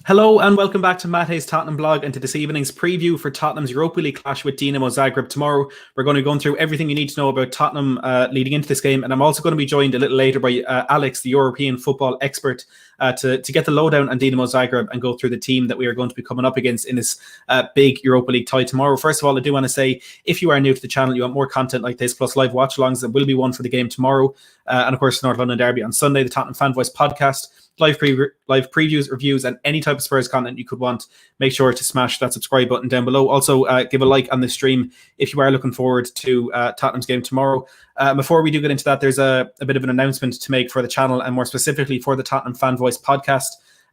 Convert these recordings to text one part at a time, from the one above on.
Hello and welcome back to Mate's Tottenham blog and to this evening's preview for Tottenham's Europa League clash with Dinamo Zagreb tomorrow. We're going to go through everything you need to know about Tottenham leading into this game, and I'm also going to be joined a little later by Alex, the European football expert, to get the lowdown on Dinamo Zagreb and go through the team that we are going to be coming up against in this big Europa League tie tomorrow. First of all, I do want to say, if you are new to the channel, you want more content like this, plus live watch-alongs, there will be one for the game tomorrow, and of course the North London Derby on Sunday, the Tottenham Fan Voice podcast, live previews, reviews, and any type of Spurs content you could want. Make sure to smash that subscribe button down below. Also, give a like on this stream if you are looking forward to Tottenham's game tomorrow. Before we do get into that, there's a bit of an announcement to make for the channel, and more specifically for the Tottenham Fan Voice podcast.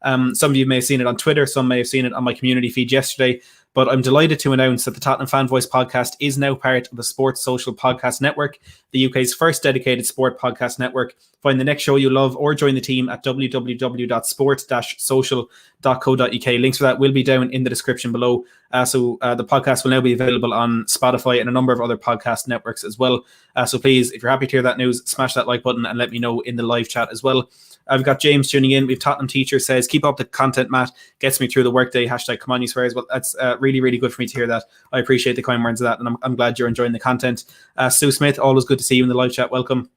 Some of you may have seen it on Twitter, some may have seen it on my community feed yesterday, but I'm delighted to announce that the Tottenham Fan Voice podcast is now part of the Sports Social Podcast Network, the UK's first dedicated sport podcast network. Find the next show you love or join the team at www.sport-social.co.uk. Links for that will be down in the description below. So the podcast will now be available on Spotify and a number of other podcast networks as well. So please, if you're happy to hear that news, smash that like button and let me know in the live chat as well. I've got James tuning in. We've Tottenham teacher says, keep up the content, Matt. Gets me through the workday. Hashtag come on, you swears. Well, that's really, really good for me to hear that. I appreciate the kind words of that, and I'm glad you're enjoying the content. Stu Smith, always good to see you in the live chat. Welcome.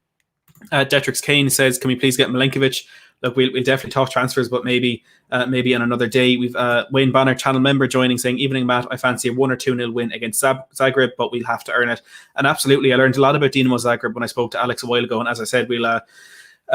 Detrix Kane says, can we please get Milenkovic? Look, we'll definitely talk transfers, but maybe on another day. We've Wayne Banner, channel member, joining, saying, evening, Matt. I fancy a 1 or 2-0 win against Zagreb, but we'll have to earn it. And absolutely, I learned a lot about Dinamo Zagreb when I spoke to Alex a while ago, and as I said, we'll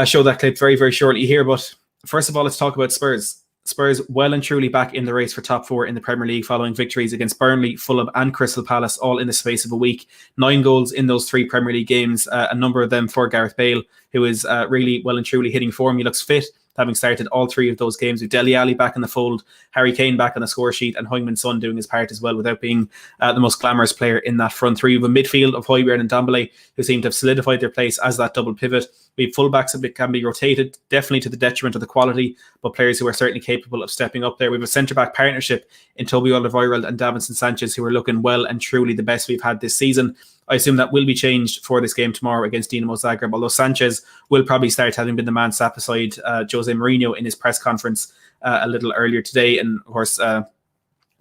show that clip very, very shortly here. But first of all, let's talk about Spurs. Spurs well and truly back in the race for top 4 in the Premier League following victories against Burnley, Fulham and Crystal Palace all in the space of a week. 9 goals in those 3 Premier League games, a number of them for Gareth Bale, who is really well and truly hitting form. He looks fit, having started all 3 of those games, with Dele Alli back in the fold, Harry Kane back on the score sheet, and Heung-min Son doing his part as well without being the most glamorous player in that front 3. We have a midfield of Højbjerg and Ndombele who seem to have solidified their place as that double pivot. We have fullbacks that can be rotated, definitely to the detriment of the quality, but players who are certainly capable of stepping up there. We have a centre-back partnership in Toby Alderweireld and Davinson Sanchez who are looking well and truly the best we've had this season. I assume that will be changed for this game tomorrow against Dinamo Zagreb, although Sanchez will probably start, having been the man sat beside Jose Mourinho in his press conference a little earlier today. And of course,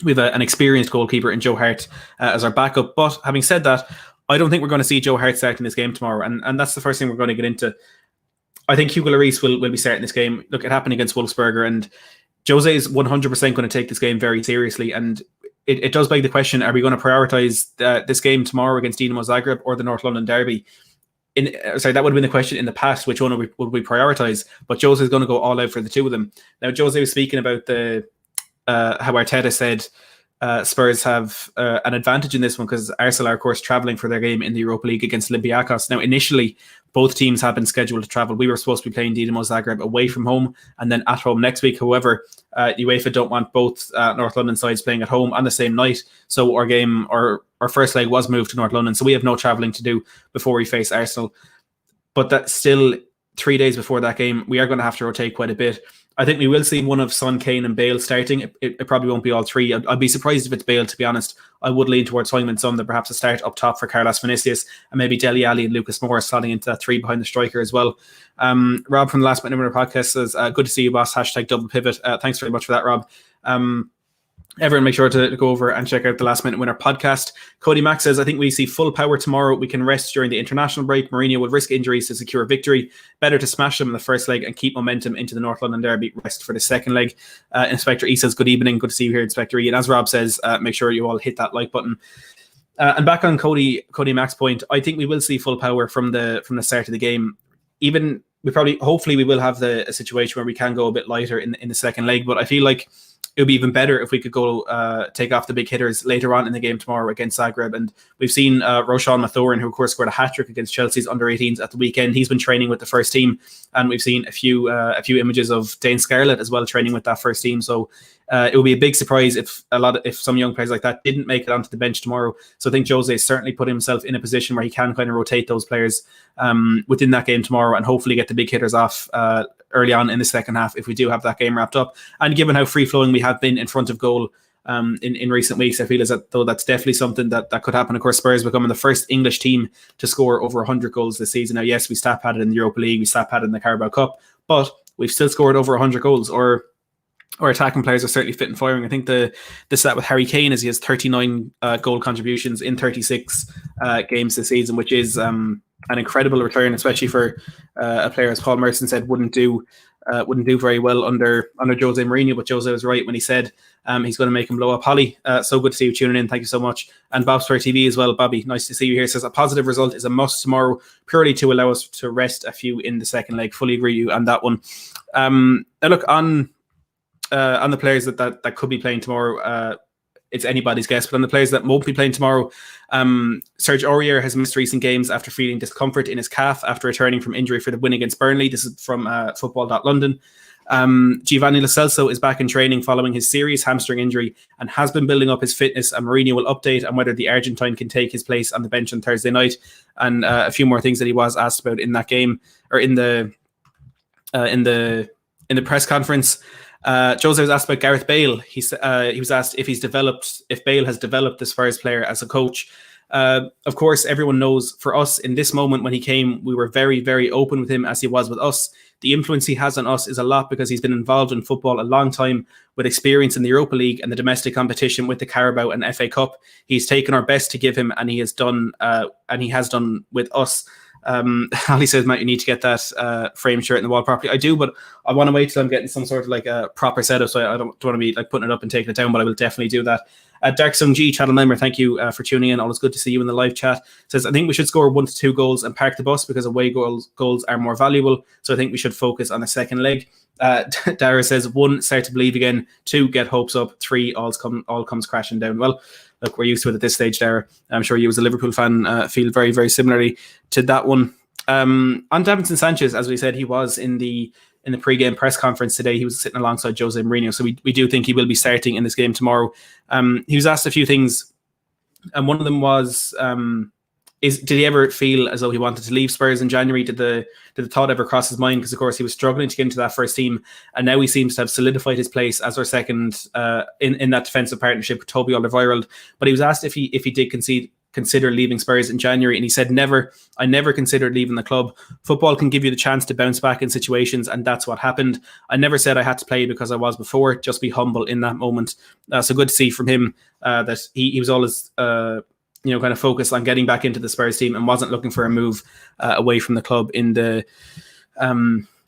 we have an experienced goalkeeper in Joe Hart as our backup. But having said that, I don't think we're going to see Joe Hart starting this game tomorrow. And that's the first thing we're going to get into. I think Hugo Lloris will be starting this game. Look, it happened against Wolfsberger, and Jose is 100% going to take this game very seriously. And it does beg the question, are we going to prioritise this game tomorrow against Dinamo Zagreb or the North London Derby? That would have been the question in the past, which one would we prioritise? But Jose is going to go all out for the 2 of them. Now, Jose was speaking about how Arteta said Spurs have an advantage in this one because Arsenal are, of course, travelling for their game in the Europa League against Olympiacos. Now, initially, both teams have been scheduled to travel. We were supposed to be playing Dinamo Zagreb away from home and then at home next week. However, UEFA don't want both North London sides playing at home on the same night. So our first leg was moved to North London. So we have no travelling to do before we face Arsenal. But that's still 3 days before that game. We are going to have to rotate quite a bit. I think we will see one of Son, Kane and Bale starting. It probably won't be all 3. I'd be surprised if it's Bale, to be honest. I would lean towards Heung-min Son, that perhaps a start up top for Carlos Vinicius, and maybe Dele Alli and Lucas Moura slotting into that 3 behind the striker as well. Rob from the Last Minute Winner podcast says, good to see you, boss. Hashtag double pivot. Thanks very much for that, Rob. Everyone, make sure to go over and check out the Last Minute Winner podcast. Cody Mack says, I think we see full power tomorrow. We can rest during the international break. Mourinho will risk injuries to secure a victory. Better to smash them in the first leg and keep momentum into the North London Derby. Rest for the second leg. Inspector E says, good evening. Good to see you here, Inspector E. And as Rob says, make sure you all hit that like button. And back on Cody Mack's point, I think we will see full power from the start of the game. Hopefully we will have a situation where we can go a bit lighter in the second leg. But I feel like it would be even better if we could go take off the big hitters later on in the game tomorrow against Zagreb. And we've seen Roshan Mathurin, who of course scored a hat-trick against Chelsea's under-18s at the weekend. He's been training with the first team, and we've seen a few images of Dane Scarlett as well training with that first team. So it would be a big surprise if some young players like that didn't make it onto the bench tomorrow. So I think Jose certainly put himself in a position where he can kind of rotate those players within that game tomorroh and hopefully get the big hitters off early on in the second half if we do have that game wrapped up. And given how free-flowing we have been in front of goal in recent weeks, I feel as though that's definitely something that could happen. Of course, Spurs becoming the first English team to score over 100 goals this season. Now, yes, we stat padded in the Europa League, we stat padded in the Carabao Cup, but we've still scored over 100 goals, or Our attacking players are certainly fit and firing. I think the stat with Harry Kane is he has 39 goal contributions in 36 games this season, which is an incredible return, especially for a player, as Paul Merson said, wouldn't do very well under Jose Mourinho. But Jose was right when he said he's going to make him blow up. Holly, so good to see you tuning in. Thank you so much. And Bob Square TV as well. Bobby, nice to see you here. Says a positive result is a must tomorrow, purely to allow us to rest a few in the second leg. Fully agree with you on that one. Now look, on the players that could be playing tomorrow, it's anybody's guess, but on the players that won't be playing tomorrow, Serge Aurier has missed recent games after feeling discomfort in his calf after returning from injury for the win against Burnley. This is from football.london. Giovanni Lo Celso is back in training following his serious hamstring injury and has been building up his fitness, and Mourinho will update on whether the Argentine can take his place on the bench on Thursday night, and a few more things that he was asked about in that game, or in the press conference. Jose was asked about Gareth Bale. He was asked if Bale has developed the Spurs player as a coach. Of course, everyone knows for us in this moment when he came, we were very, very open with him as he was with us. The influence he has on us is a lot because he's been involved in football a long time with experience in the Europa League and the domestic competition with the Carabao and FA Cup. He's taken our best to give him, and he has done with us. Ali says, Matt, you need to get that frame shirt in the wall properly. I do, but I want to wait till I'm getting some sort of like a proper setup, so I don't want to be like putting it up and taking it down, but I will definitely do that. Dark Sung G, channel member, thank you for tuning in. Always good to see you in the live chat. Says, I think we should score 1 to 2 goals and park the bus because away goals are more valuable, so I think we should focus on the second leg. Dara says, 1, start to believe again. 2, get hopes up. 3, all comes crashing down. Well, look, we're used to it at this stage, Dara. I'm sure you as a Liverpool fan feel very, very similarly to that one. On Davinson Sanchez, as we said, he was in the pre-game press conference today. He was sitting alongside Jose Mourinho, so we do think he will be starting in this game tomorrow. He was asked a few things, and one of them was, did he ever feel as though he wanted to leave Spurs in January? Did the thought ever cross his mind? Because of course he was struggling to get into that first team, and now he seems to have solidified his place as our second in that defensive partnership with Toby Alderweireld. But he was asked if he did consider leaving Spurs in January, and he said, I never considered leaving the club. Football can give you the chance to bounce back in situations, and that's what happened. I never said I had to play because I was before. Just be humble in that moment. So good to see from him that he was always kind of focused on getting back into the Spurs team and wasn't looking for a move away from the club in the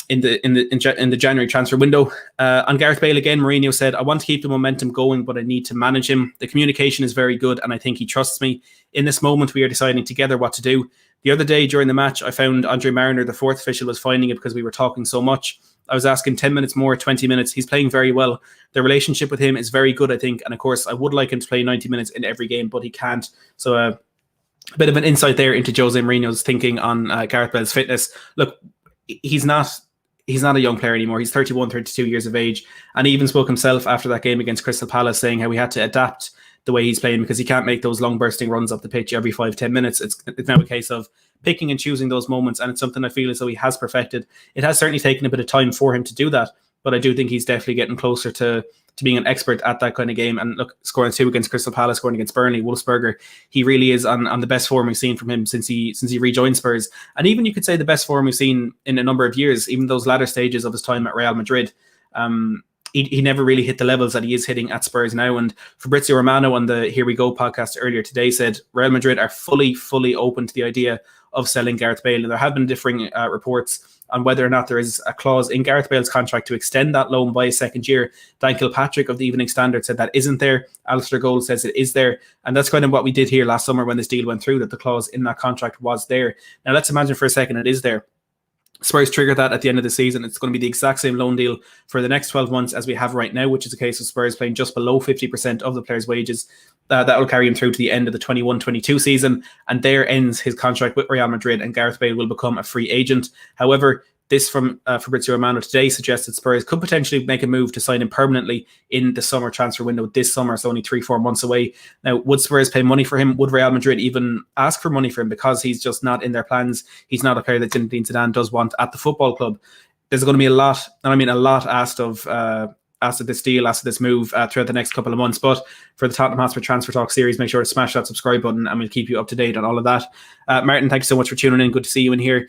January transfer window. On Gareth Bale again, Mourinho said, I want to keep the momentum going, but I need to manage him. The communication is very good, and I think he trusts me. In this moment, we are deciding together what to do. The other day during the match, I found Andre Mariner, the fourth official, was finding it because we were talking so much. I was asking 10 minutes more, 20 minutes. He's playing very well. The relationship with him is very good, I think. And of course, I would like him to play 90 minutes in every game, but he can't. So a bit of an insight there into Jose Mourinho's thinking on Gareth Bale's fitness. Look, he's not a young player anymore. He's 31, 32 years of age. And he even spoke himself after that game against Crystal Palace, saying how he had to adapt the way he's playing because he can't make those long bursting runs up the pitch every 5-10 minutes. It's now a case of picking and choosing those moments, and it's something I feel as though he has perfected. It has certainly taken a bit of time for him to do that, but I do think he's definitely getting closer to being an expert at that kind of game. And look, scoring 2 against Crystal Palace, scoring against Burnley, Wolfsberger, he really is on the best form we've seen from him since he rejoined Spurs. And even you could say the best form we've seen in a number of years, even those latter stages of his time at Real Madrid. He never really hit the levels that he is hitting at Spurs now. And Fabrizio Romano on the Here We Go podcast earlier today said Real Madrid are fully open to the idea of selling Gareth Bale. And there have been differing reports on whether or not there is a clause in Gareth Bale's contract to extend that loan by a second year. Dan Kilpatrick of the Evening Standard said that isn't there. Alistair Gold says it is there. And that's kind of what we did here last summer when this deal went through, that the clause in that contract was there. Now let's imagine for a second it is there. Spurs trigger that at the end of the season. It's going to be the exact same loan deal for the next 12 months as we have right now, which is a case of Spurs playing just below 50% of the players' wages. That will carry him through to the end of the 21-22 season, and there ends his contract with Real Madrid, and Gareth Bale will become a free agent. However, this from Fabrizio Romano today suggests that Spurs could potentially make a move to sign him permanently in the summer transfer window this summer. It's only 3-4 months away. Now, would Spurs pay money for him? Would Real Madrid even ask for money for him? Because he's just not in their plans. He's not a player that Zinedine Zidane does want at the football club. There's going to be a lot, and I mean a lot, asked of this deal, after this move throughout the next couple of months. But for the Tottenham Hotspur Transfer Talk series, make sure to smash that subscribe button and we'll keep you up to date on all of that. Martin, thank you so much for tuning in. Good to see you in here.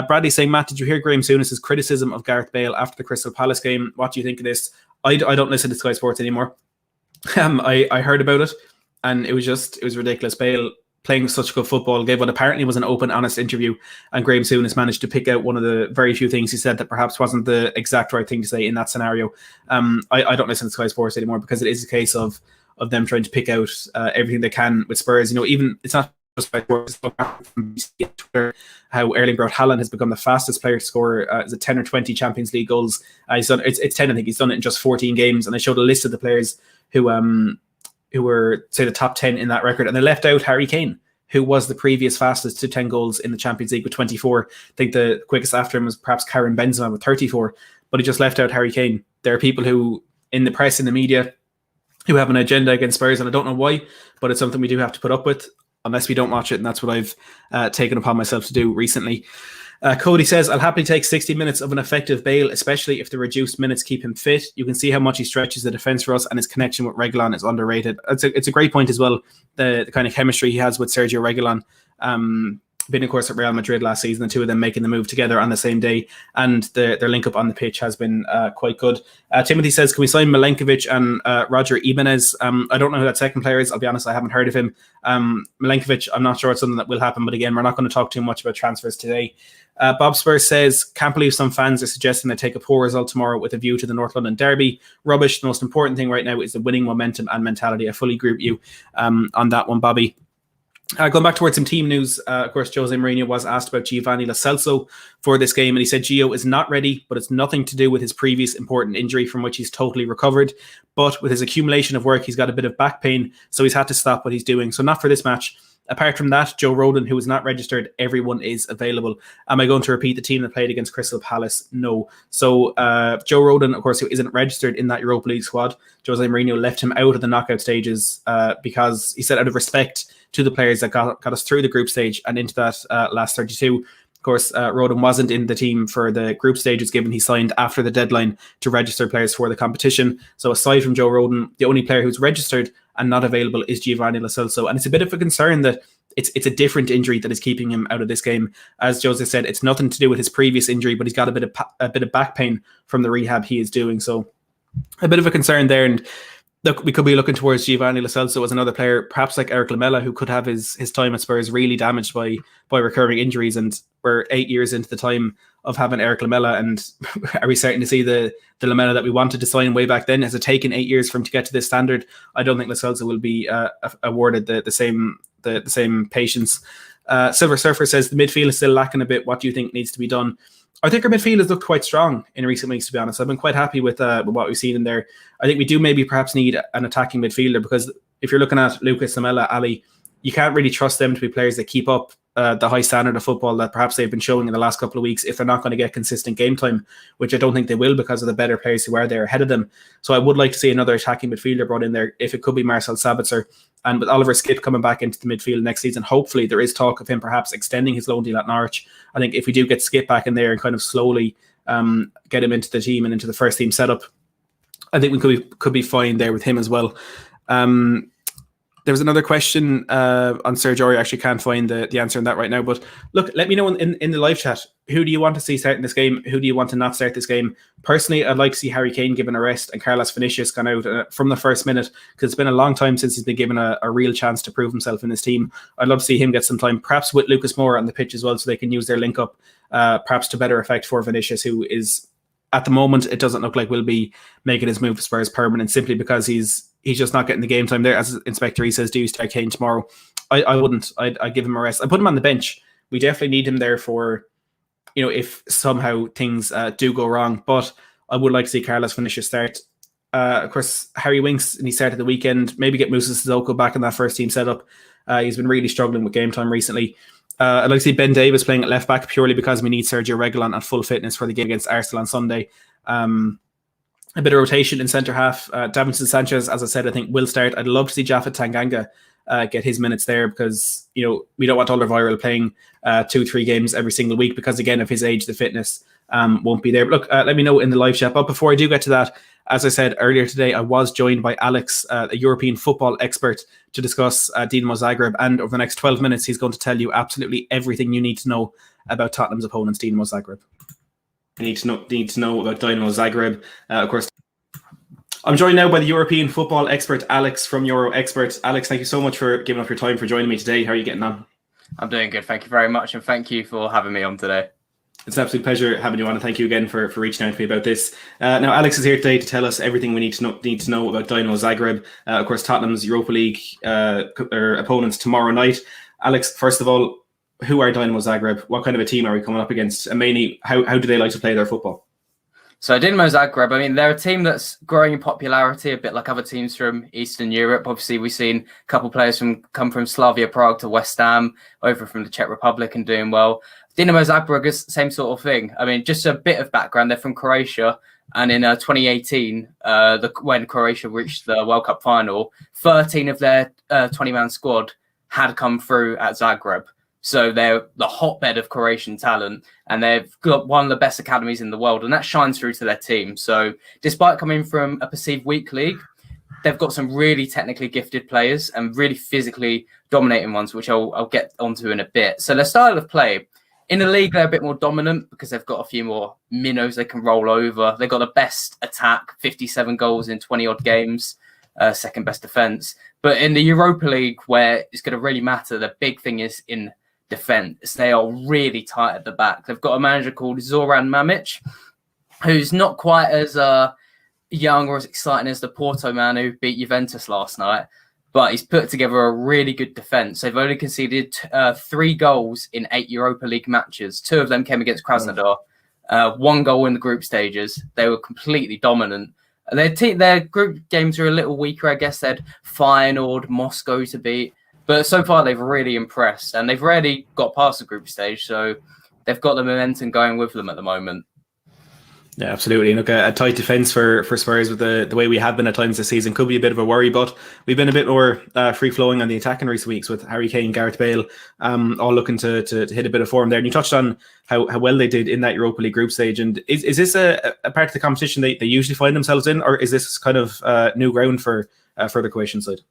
Bradley saying, Matt, did you hear Graham Souness's criticism of Gareth Bale after the Crystal Palace game? What do you think of this? I don't listen to Sky Sports anymore. I heard about it, and it was ridiculous. Bale playing such good football gave what apparently was an open, honest interview, and Graham Souness managed to pick out one of the very few things he said that perhaps wasn't the exact right thing to say in that scenario. I don't listen to Sky Sports anymore because it is a case of them trying to pick out everything they can with Spurs. Even it's not just Sky Sports, from Twitter, how Erling Braut Haaland has become the fastest player to score is it 10 or 20 Champions League goals. He's done it's 10, I think. He's done it in just 14 games, and I showed a list of the players who were, say, the top 10 in that record, and they left out Harry Kane, who was the previous fastest to 10 goals in the Champions League with 24. I think the quickest after him was perhaps Karim Benzema with 34, but he just left out Harry Kane. There are people who, in the press, in the media, who have an agenda against Spurs, and I don't know why, but it's something we do have to put up with, unless we don't watch it, and that's what I've taken upon myself to do recently. Cody says, I'll happily take 60 minutes of an effective Bale, especially if the reduced minutes keep him fit. You can see how much he stretches the defence for us, and his connection with Reguilon is underrated. It's a great point as well, the kind of chemistry he has with Sergio Reguilon. Been, of course, at Real Madrid last season, the two of them making the move together on the same day, and their link up on the pitch has been quite good. Timothy says, can we sign Milenkovic and Roger Ibanez? I don't know who that second player is. I'll be honest, I haven't heard of him. Milenkovic, I'm not sure it's something that will happen, but again, we're not going to talk too much about transfers today. Bob Spurs says, can't believe some fans are suggesting they take a poor result tomorrow with a view to the North London derby. Rubbish. The most important thing right now is the winning momentum and mentality. I fully agree with you on that one, Bobby. Going back towards some team news, of course, Jose Mourinho was asked about Giovanni Lo Celso for this game, and he said Gio is not ready, but it's nothing to do with his previous important injury from which he's totally recovered. But with his accumulation of work, he's got a bit of back pain, so he's had to stop what he's doing. So not for this match. Apart from that, Joe Rodon, who is not registered, everyone is available. Am I going to repeat the team that played against Crystal Palace? No. So Joe Rodon, of course, who isn't registered in that Europa League squad, Jose Mourinho left him out of the knockout stages because he said out of respect to the players that got us through the group stage and into that last 32. Of course, Rodon wasn't in the team for the group stages, given he signed after the deadline to register players for the competition. So aside from Joe Rodon, the only player who's registered and not available is Giovanni Lo Celso. And it's a bit of a concern that it's a different injury that is keeping him out of this game. As Jose said, it's nothing to do with his previous injury, but he's got a bit of back pain from the rehab he is doing. So a bit of a concern there. And look, we could be looking towards Giovanni Lo Celso as another player, perhaps like Eric Lamela, who could have his time at Spurs really damaged by recurring injuries. And we're 8 years into the time of having Eric Lamela, and are we starting to see the Lamela that we wanted to sign way back then? Has it taken 8 years for him to get to this standard? I don't think Lo Celso will be awarded the same patience. Silver Surfer says the midfield is still lacking a bit. What do you think needs to be done? I think our midfield has looked quite strong in recent weeks, to be honest. I've been quite happy with what we've seen in there. I think we do maybe perhaps need an attacking midfielder, because if you're looking at Lucas, Lamela, Ali, you can't really trust them to be players that keep up the high standard of football that perhaps they've been showing in the last couple of weeks if they're not going to get consistent game time, which I don't think they will because of the better players who are there ahead of them. So I would like to see another attacking midfielder brought in there, if it could be Marcel Sabitzer. And with Oliver Skipp coming back into the midfield next season, hopefully there is talk of him perhaps extending his loan deal at Norwich. I think if we do get Skipp back in there and kind of slowly get him into the team and into the first team setup, I think we could be fine there with him as well. There was another question on Serge Aurier. I actually can't find the answer on that right now. But look, let me know in the live chat, who do you want to see starting this game? Who do you want to not start this game? Personally, I'd like to see Harry Kane given a rest and Carlos Vinicius gone out from the first minute, because it's been a long time since he's been given a real chance to prove himself in this team. I'd love to see him get some time, perhaps with Lucas Moura on the pitch as well, so they can use their link up perhaps to better effect for Vinicius, who is, at the moment, it doesn't look like will be making his move for Spurs permanent, simply because he's just not getting the game time there. As Inspector E says, do you start Kane tomorrow? I wouldn't. I'd give him a rest. I put him on the bench. We definitely need him there for, if somehow things do go wrong. But I would like to see Carlos Vinicius start. Of course, Harry Winks, and he started the weekend. Maybe get Moussa Sissoko back in that first team setup. He's been really struggling with game time recently. I'd like to see Ben Davies playing at left back, purely because we need Sergio Reguilon at full fitness for the game against Arsenal on Sunday. A bit of rotation in centre half. Davinson Sanchez, as I said, I think will start. I'd love to see Japhet Tanganga get his minutes there, because we don't want Alderweireld playing 2-3 games every single week, because again, of his age, the fitness won't be there. But look, let me know in the live chat. But before I do get to that, as I said earlier today, I was joined by Alex, a European football expert, to discuss Dinamo Zagreb. And over the next 12 minutes, he's going to tell you absolutely everything you need to know about Tottenham's opponents, Dinamo Zagreb. You need to know about Dinamo Zagreb. Of course, I'm joined now by the European football expert, Alex from Euro Expert. Alex, thank you so much for giving up your time for joining me today. How are you getting on? I'm doing good. Thank you very much. And thank you for having me on today. It's an absolute pleasure having you on, and thank you again for reaching out to me about this. Now, Alex is here today to tell us everything we need to know about Dinamo Zagreb. Of course, Tottenham's Europa League opponents tomorrow night. Alex, first of all, who are Dinamo Zagreb? What kind of a team are we coming up against? And mainly, how do they like to play their football? So Dinamo Zagreb, I mean, they're a team that's growing in popularity, a bit like other teams from Eastern Europe. Obviously, we've seen a couple of players come from Slavia Prague to West Ham, over from the Czech Republic and doing well. Dinamo Zagreb is the same sort of thing. I mean, just a bit of background, they're from Croatia. And in 2018, when Croatia reached the World Cup final, 13 of their 20-man squad had come through at Zagreb. So they're the hotbed of Croatian talent, and they've got one of the best academies in the world, and that shines through to their team. So despite coming from a perceived weak league, they've got some really technically gifted players and really physically dominating ones, which I'll get onto in a bit. So their style of play, in the league, they're a bit more dominant because they've got a few more minnows they can roll over. They've got the best attack, 57 goals in 20-odd games, second best defence. But in the Europa League, where it's going to really matter, the big thing is in defense. They are really tight at the back. They've got a manager called Zoran Mamic, who's not quite as young or as exciting as the Porto man who beat Juventus last night, but he's put together a really good defense. They've only conceded 3 goals in 8 Europa League matches. 2 of them came against Krasnodar. 1 goal in the group stages. They were completely dominant. Their group games are a little weaker, I guess. They had Feyenoord, Moscow to beat. But so far, they've really impressed, and they've already got past the group stage, so they've got the momentum going with them at the moment. Yeah, absolutely. And look, a tight defence for Spurs with the way we have been at times this season could be a bit of a worry, but we've been a bit more free-flowing on the attack in recent weeks with Harry Kane, Gareth Bale, all looking to hit a bit of form there. And you touched on how well they did in that Europa League group stage. And is this a part of the competition they usually find themselves in, or is this kind of new ground for the Croatian side?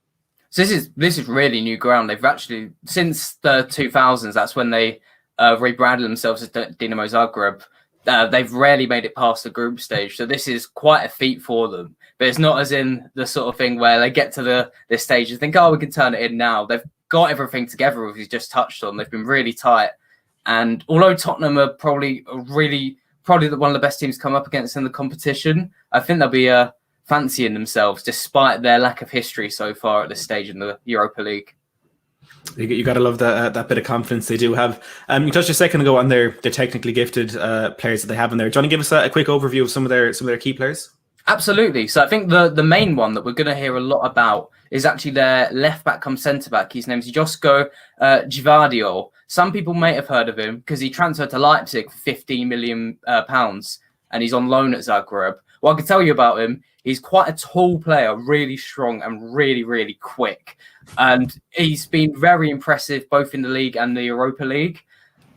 So this is really new ground. They've actually, since the 2000s, that's when they rebranded themselves as Dinamo Zagreb. They've rarely made it past the group stage. So this is quite a feat for them. But it's not as in the sort of thing where they get to this stage and think, oh, we can turn it in now. They've got everything together, as you just touched on. They've been really tight. And although Tottenham are probably one of the best teams to come up against in the competition, I think they'll be fancying themselves despite their lack of history so far at this stage in the Europa League. You got to love that bit of confidence they do have. You touched a second ago on their technically gifted players that they have in there. Do you want to give us a quick overview of some of their key players? Absolutely. So I think the main one that we're going to hear a lot about is actually their left back come centre back. His name's Josko Gvardiol. Some people may have heard of him because he transferred to Leipzig for £15 million and he's on loan at Zagreb. What I can tell you about him, he's quite a tall player, really strong and really, really quick. And he's been very impressive both in the league and the Europa League.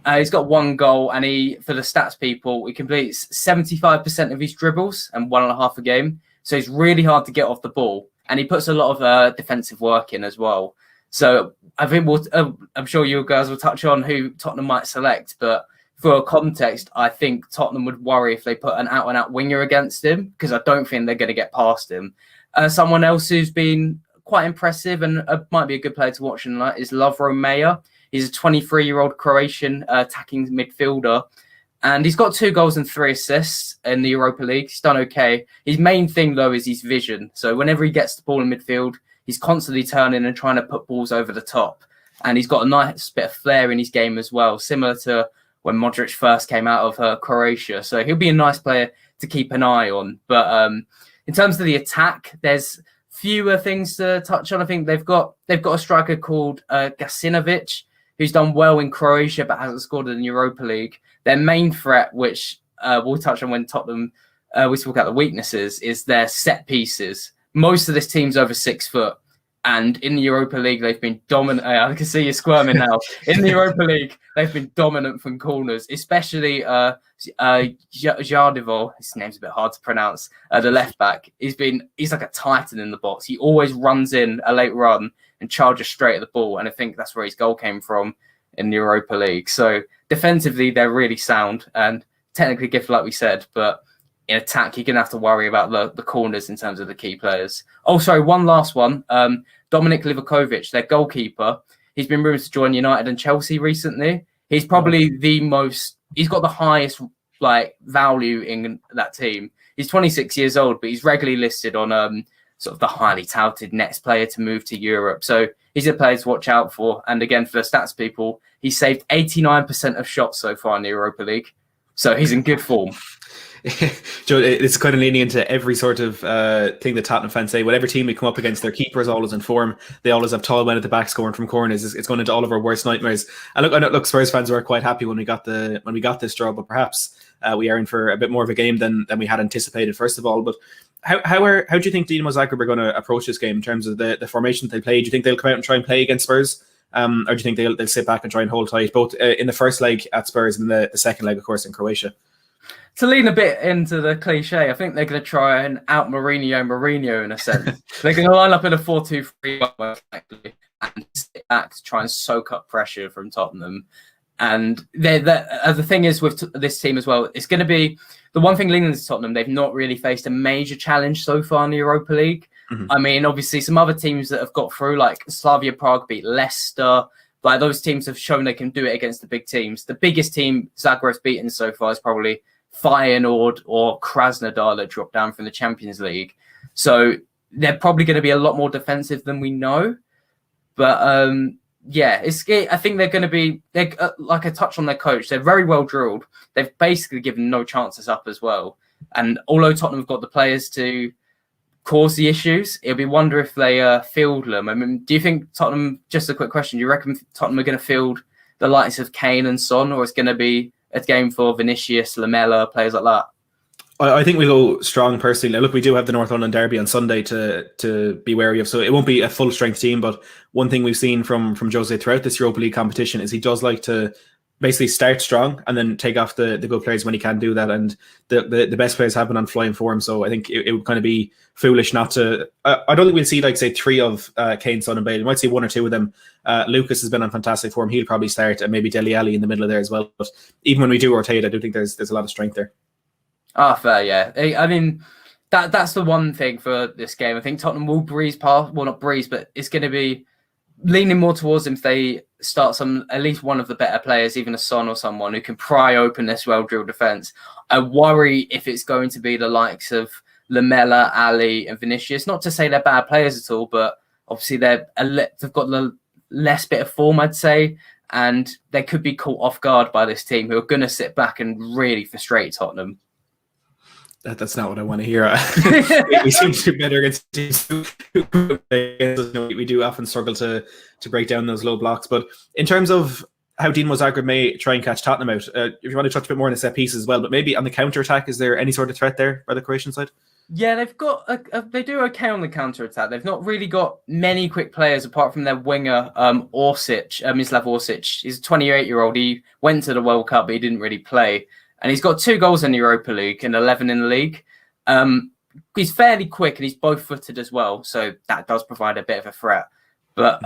He's got 1 goal, and for the stats people, he completes 75% of his dribbles and 1.5 a game. So he's really hard to get off the ball, and he puts a lot of defensive work in as well. So I think I'm sure you guys will touch on who Tottenham might select, but for context, I think Tottenham would worry if they put an out-and-out winger against him, because I don't think they're going to get past him. Someone else who's been quite impressive and might be a good player to watch tonight is Lovro Mayer. He's a 23-year-old Croatian attacking midfielder, and he's got 2 goals and 3 assists in the Europa League. He's done okay. His main thing, though, is his vision. So whenever he gets the ball in midfield, he's constantly turning and trying to put balls over the top. And he's got a nice bit of flair in his game as well, similar to when Modric first came out of Croatia. So he'll be a nice player to keep an eye on. But in terms of the attack, there's fewer things to touch on. I think they've got a striker called Gasinovic, who's done well in Croatia but hasn't scored in the Europa League. Their main threat, which we'll touch on when Tottenham, we talk about the weaknesses, is their set pieces. Most of this team's over 6 foot. And in the Europa League, they've been dominant. I can see you squirming now. In the Europa League, they've been dominant from corners, especially Jardivo. His name's a bit hard to pronounce. The left back. He's like a titan in the box. He always runs in a late run and charges straight at the ball. And I think that's where his goal came from in the Europa League. So defensively, they're really sound and technically gifted, like we said. But in attack, you're going to have to worry about the corners in terms of the key players. Oh, sorry, one last one. Dominik Livakovic, their goalkeeper, he's been rumoured to join United and Chelsea recently. He's probably he's got the highest value in that team. He's 26 years old, but he's regularly listed on sort of the highly touted next player to move to Europe. So he's a player to watch out for. And again, for the stats people, he's saved 89% of shots so far in the Europa League. So he's in good form. Joe, it's kind of leaning into every sort of thing that Tottenham fans say. Whatever team we come up against, their keeper is always in form. They always have tall men at the back scoring from corners. It's going into all of our worst nightmares. And look, Spurs fans were quite happy when we got this draw, but perhaps we are in for a bit more of a game than we had anticipated. First of all, but how do you think Dinamo Zagreb are going to approach this game in terms of the formation that they play? Do you think they'll come out and try and play against Spurs? Or do you think they'll sit back and try and hold tight, both in the first leg at Spurs and the second leg, of course, in Croatia? To lean a bit into the cliche, I think they're going to try and out Mourinho in a sense. They're going to line up in a 4-2-3-1 and sit back to try and soak up pressure from Tottenham. And the thing is with this team as well, it's going to be the one thing leaning to Tottenham. They've not really faced a major challenge so far in the Europa League. Mm-hmm. I mean, obviously, some other teams that have got through, like Slavia Prague beat Leicester. Like those teams have shown they can do it against the big teams. The biggest team Zagreb's beaten so far is probably Feyenoord or Krasnodar that dropped down from the Champions League. So they're probably going to be a lot more defensive than we know. But I think they're going to be, like I touched on their coach, they're very well drilled. They've basically given no chances up as well. And although Tottenham have got the players to cause the issues, it'll be wonder if they field them. I mean, do you think Tottenham, just a quick question, do you reckon Tottenham are going to field the likes of Kane and Son, or it's going to be a game for Vinicius, Lamela, players like that? I think we'll go strong personally. Now, look, we do have the North London derby on Sunday to be wary of, so it won't be a full strength team. But one thing we've seen from Jose throughout this Europa League competition is he does like to basically start strong and then take off the good players when he can do that. And the best players have been on flying form, so I think it would kind of be foolish not to. I don't think we'll see say three of Kane, Son, and Bale. We might see one or two of them. Lucas has been on fantastic form. He'll probably start, and maybe Dele Alli in the middle of there as well. But even when we do rotate, I do think there's a lot of strength there. Fair, yeah. I mean, that's the one thing for this game. I think Tottenham will breeze past, well, not breeze, but it's going to be leaning more towards them if they start at least one of the better players, even a Son or someone who can pry open this well-drilled defence. I worry if it's going to be the likes of Lamela, Ali, and Vinicius. Not to say they're bad players at all, but obviously they've got the less bit of form, I'd say, and they could be caught off guard by this team who are going to sit back and really frustrate Tottenham. That's not what I want to hear. We seem to do better against teams we do often struggle to break down those low blocks. But in terms of how Dinamo Zagreb may try and catch Tottenham out, if you want to touch a bit more on the set pieces as well, but maybe on the counter attack, is there any sort of threat there by the Croatian side? Yeah, they've got they do okay on the counter attack. They've not really got many quick players apart from their winger Orsic, Mislav Orsic. He's a 28-year-old. He went to the World Cup, but he didn't really play. And he's got 2 goals in the Europa League and 11 in the league. He's fairly quick and he's both-footed as well, so that does provide a bit of a threat. But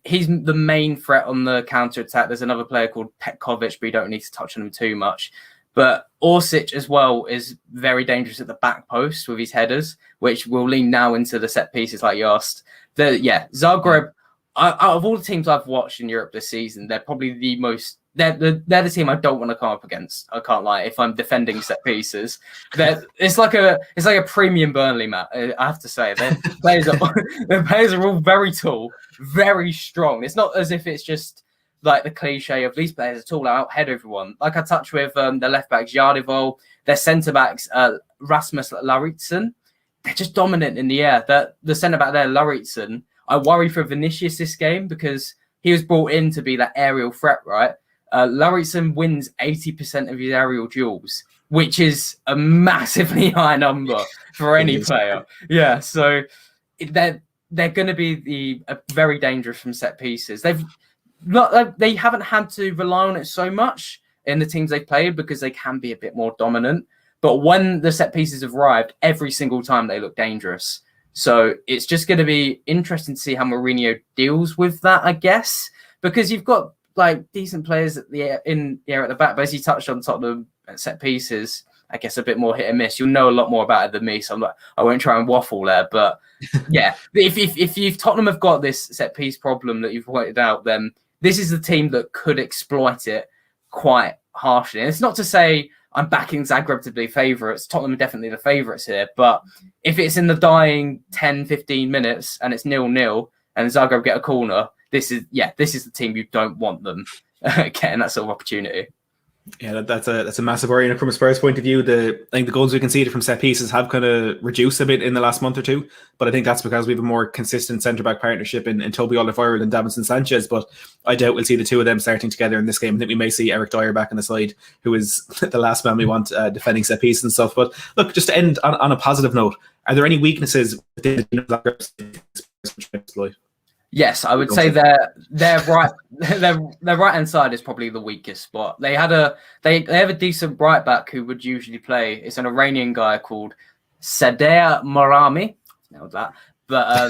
he's the main threat on the counter-attack. There's another player called Petkovic, but you don't need to touch on him too much. But Orsic as well is very dangerous at the back post with his headers, which will lean now into the set pieces like you asked. Zagreb, out of all the teams I've watched in Europe this season, they're probably the most... They're the team I don't want to come up against. I can't lie. If I'm defending set pieces, it's like a premium Burnley, Matt. I have to say, their players are all very tall, very strong. It's not as if it's just like the cliche of these players are tall, out head everyone. Like I touched with the left backs Jardivol, their centre backs Rasmus Lauritsen. They're just dominant in the air. The centre back there, Lauritsen. I worry for Vinicius this game because he was brought in to be that aerial threat, right? Lauritsen wins 80% of his aerial duels, which is a massively high number for any player. Yeah, so they're going to be very dangerous from set pieces. They haven't had to rely on it so much in the teams they've played because they can be a bit more dominant. But when the set pieces have arrived, every single time they look dangerous. So it's just going to be interesting to see how Mourinho deals with that, I guess, because you've got like decent players in the air at the back, but as you touched on Tottenham set pieces, I guess, a bit more hit and miss. You'll know a lot more about it than me, so I won't try and waffle there. But yeah, if Tottenham have got this set piece problem that you've pointed out, then this is the team that could exploit it quite harshly. And it's not to say I'm backing Zagreb to be favourites. Tottenham are definitely the favourites here. But if it's in the dying 10, 15 minutes and it's 0-0 and Zagreb get a corner, this is the team you don't want them getting that sort of opportunity. Yeah, that's a massive worry. And from a Spurs point of view, I think the goals we conceded from set pieces have kind of reduced a bit in the last month or two. But I think that's because we have a more consistent centre-back partnership in Toby Alderweireld and Davinson Sanchez. But I doubt we'll see the two of them starting together in this game. I think we may see Eric Dyer back on the side, who is the last man we want defending set pieces and stuff. But look, just to end on a positive note, are there any weaknesses within the Dinamo Zagreb exploit? Yes, I would say their right hand side is probably the weakest spot. They have a decent right back who would usually play. It's an Iranian guy called Sadeh Marami. Nailed that. But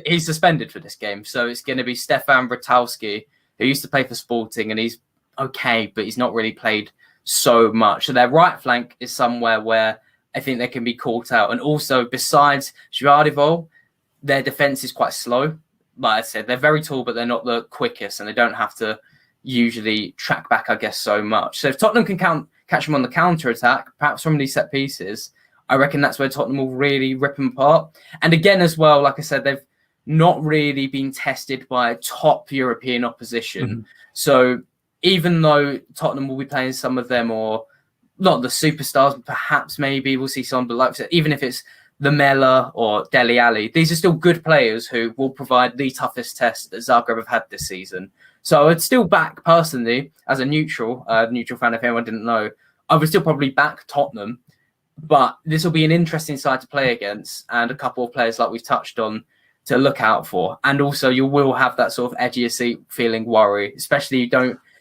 he's suspended for this game, so it's going to be Stefan Bratowski, who used to play for Sporting, and he's okay, but he's not really played so much. So their right flank is somewhere where I think they can be caught out. And also, besides Gvardiol, their defense is quite slow. Like I said, they're very tall, but they're not the quickest, and they don't have to usually track back, I guess, so much. So if Tottenham can catch them on the counter-attack, perhaps from these set pieces, I reckon that's where Tottenham will really rip them apart. And again, as well, like I said, they've not really been tested by top European opposition. Mm-hmm. So even though Tottenham will be playing some of them, or not the superstars, but perhaps maybe we'll see some, but like I said, even if it's the Mela or Dele Alli, these are still good players who will provide the toughest test that Zagreb have had this season. So I'd still back, personally, as a neutral fan, if anyone didn't know, I would still probably back Tottenham, but this will be an interesting side to play against, and a couple of players like we've touched on to look out for. And also you will have that sort of edge of your seat feeling worry, especially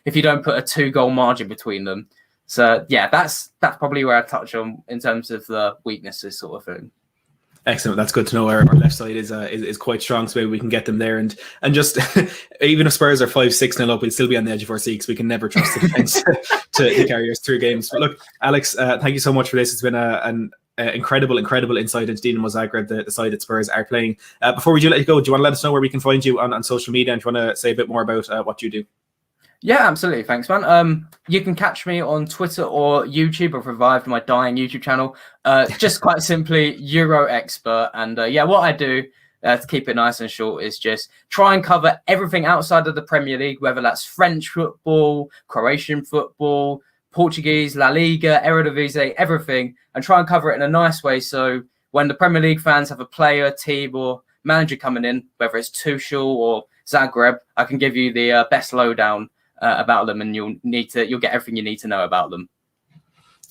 if you don't put a 2-goal margin between them. So yeah, that's probably where I touch on in terms of the weaknesses sort of thing. Excellent. That's good to know. Our left side is quite strong, so maybe we can get them there. And just even if Spurs are 5-6-0 up, we'll still be on the edge of our seats. We can never trust the defence to carry us through games. But look, Alex, thank you so much for this. It's been an incredible insight into Dinamo Zagreb, the side that Spurs are playing. Before we do let you go, do you want to let us know where we can find you on social media, and if you want to say a bit more about what you do? Yeah, absolutely. Thanks, man. You can catch me on Twitter or YouTube. I've revived my dying YouTube channel. Just quite simply, Euro Expert. And what I do to keep it nice and short is just try and cover everything outside of the Premier League, whether that's French football, Croatian football, Portuguese, La Liga, Eredivisie, everything, and try and cover it in a nice way. So when the Premier League fans have a player, team, or manager coming in, whether it's Tuchel or Zagreb, I can give you the best lowdown about them, and you'll get everything you need to know about them.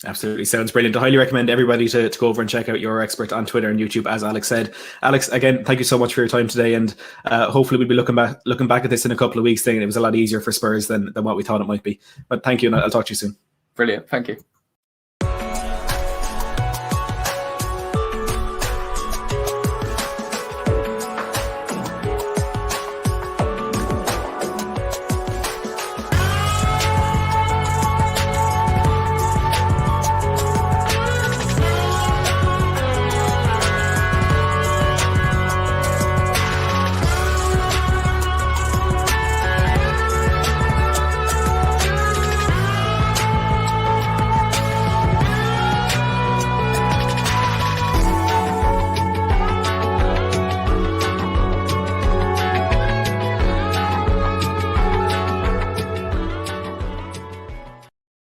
Absolutely. Sounds brilliant. I highly recommend everybody to go over and check out Your Expert on Twitter and YouTube, as Alex said. Alex, again, thank you so much for your time today, and hopefully we'll be looking back at this in a couple of weeks, thinking it was a lot easier for Spurs than what we thought it might be. But thank you, and I'll talk to you soon. Brilliant. Thank you.